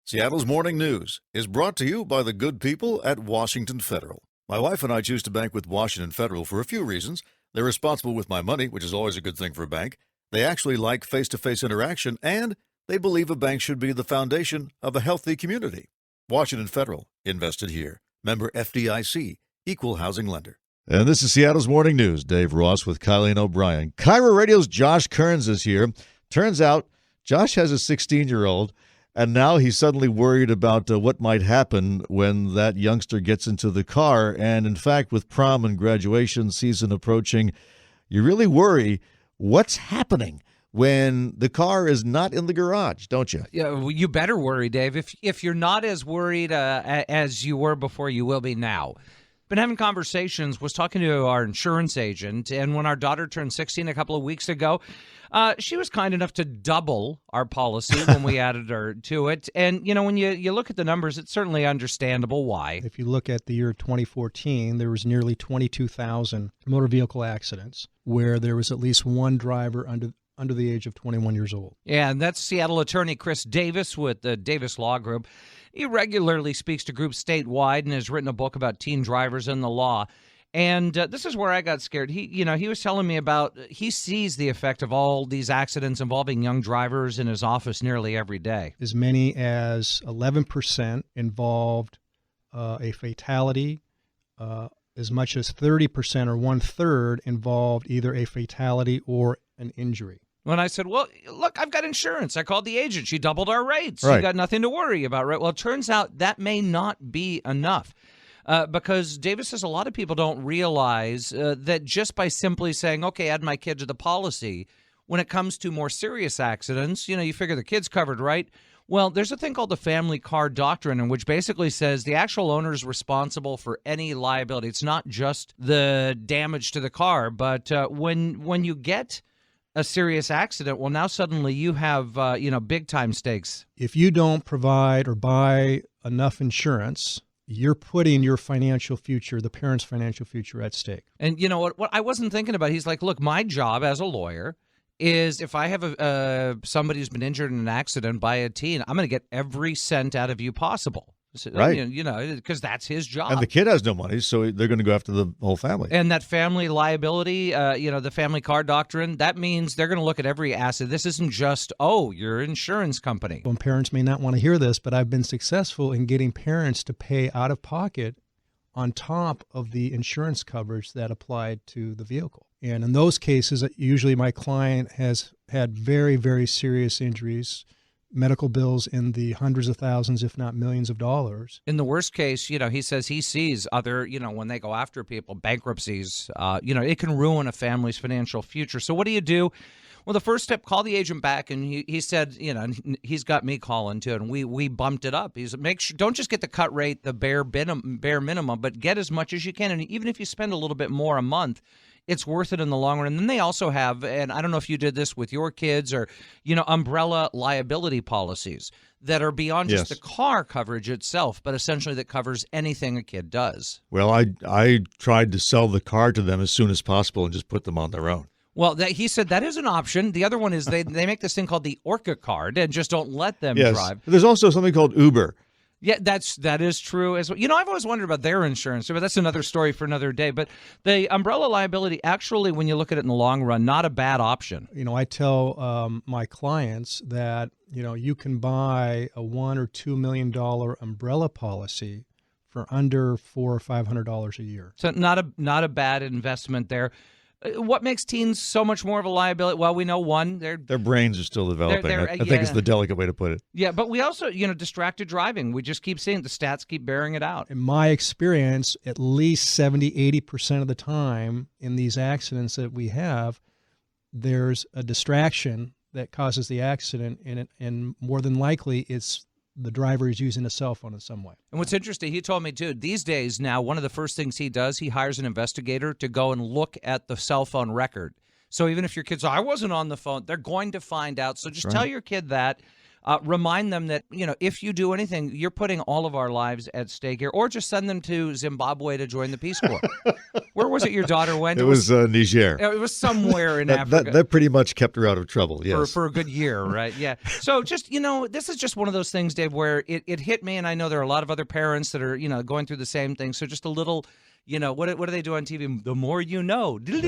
Seattle's Morning News is brought to you by the good people at Washington Federal. My wife and I choose to bank with Washington Federal for a few reasons. They're responsible with my money, which is always a good thing for a bank. They actually like face-to-face interaction, and they believe a bank should be the foundation of a healthy community. Washington Federal, invested here. Member FDIC, equal housing lender. And this is Seattle's Morning News. Dave Ross with Kylie and O'Brien. KIRO Radio's Josh Kearns is here. Turns out Josh has a 16-year-old. And now he's suddenly worried about what might happen when that youngster gets into the car. And in fact, with prom and graduation season approaching, you really worry what's happening when the car is not in the garage, don't you? Yeah, well, you better worry, Dave. If you're not as worried as you were before, you will be now. Been having conversations, was talking to our insurance agent, and when our daughter turned 16 a couple of weeks ago, she was kind enough to double our policy when we added her to it. And, you know, when you look at the numbers, it's certainly understandable why. If you look at the year 2014, there was nearly 22,000 motor vehicle accidents where there was at least one driver under the age of 21 years old. Yeah, and that's Seattle attorney Chris Davis with the Davis Law Group. He regularly speaks to groups statewide and has written a book about teen drivers and the law. And this is where I got scared. He was telling me about he sees the effect of all these accidents involving young drivers in his office nearly every day. As many as 11% involved a fatality. As much as 30% or one-third involved either a fatality or an injury. When I said, well, look, I've got insurance. I called the agent. She doubled our rates. Right. You got nothing to worry about, right? Well, it turns out that may not be enough because Davis says a lot of people don't realize that just by simply saying, okay, add my kid to the policy, when it comes to more serious accidents, you figure the kid's covered, right? Well, there's a thing called the family car doctrine, in which basically says the actual owner is responsible for any liability. It's not just the damage to the car, but when you get a serious accident, well, now suddenly you have, big-time stakes. If you don't provide or buy enough insurance, you're putting your financial future, the parent's financial future, at stake. And you know what I wasn't thinking about, he's like, look, my job as a lawyer is if I have somebody who's been injured in an accident by a teen, I'm going to get every cent out of you possible. Right. Because that's his job. And the kid has no money, so they're going to go after the whole family. And that family liability, the family car doctrine, that means they're going to look at every asset. This isn't just, your insurance company. Well, parents may not want to hear this, but I've been successful in getting parents to pay out of pocket on top of the insurance coverage that applied to the vehicle. And in those cases, usually my client has had very, very serious injuries, medical bills in the hundreds of thousands, if not millions of dollars. In the worst case, he says he sees other, when they go after people, bankruptcies, it can ruin a family's financial future. So what do you do? Well, the first step, call the agent back, and he said, he's got me calling too, and we bumped it up. He said, make sure, don't just get the cut rate, the bare minimum, but get as much as you can, and even if you spend a little bit more a month, it's worth it in the long run. And then they also have, and I don't know if you did this with your kids, or umbrella liability policies that are beyond just the car coverage itself, but essentially that covers anything a kid does. Well, I tried to sell the car to them as soon as possible and just put them on their own. Well, he said that is an option. The other one is they make this thing called the Orca card and just don't let them drive. There's also something called Uber. Yeah, that is true as well. I've always wondered about their insurance, but that's another story for another day. But the umbrella liability, actually, when you look at it in the long run, not a bad option. I tell my clients that, you can buy a $1 or $2 million umbrella policy for under $400 or $500 a year. So not a bad investment there. What makes teens so much more of a liability? Well, we know one, their brains are still developing. I think it's the delicate way to put it. Yeah, but we also, distracted driving. We just keep seeing the stats keep bearing it out. In my experience, at least 70, 80% of the time in these accidents that we have, there's a distraction that causes the accident, and more than likely it's the driver is using a cell phone in some way. And what's interesting, he told me, too, these days now, one of the first things he does, he hires an investigator to go and look at the cell phone record. So even if your kid's, I wasn't on the phone, they're going to find out. So just tell your kid that. remind them that, if you do anything, you're putting all of our lives at stake here, or just send them to Zimbabwe to join the Peace Corps. Where was it your daughter went? It was Niger. It was somewhere in Africa. That pretty much kept her out of trouble, yes. For a good year, right? Yeah. So just, this is just one of those things, Dave, where it hit me, and I know there are a lot of other parents that are, going through the same thing. So just a little, what do they do on TV? The more you know. Ding!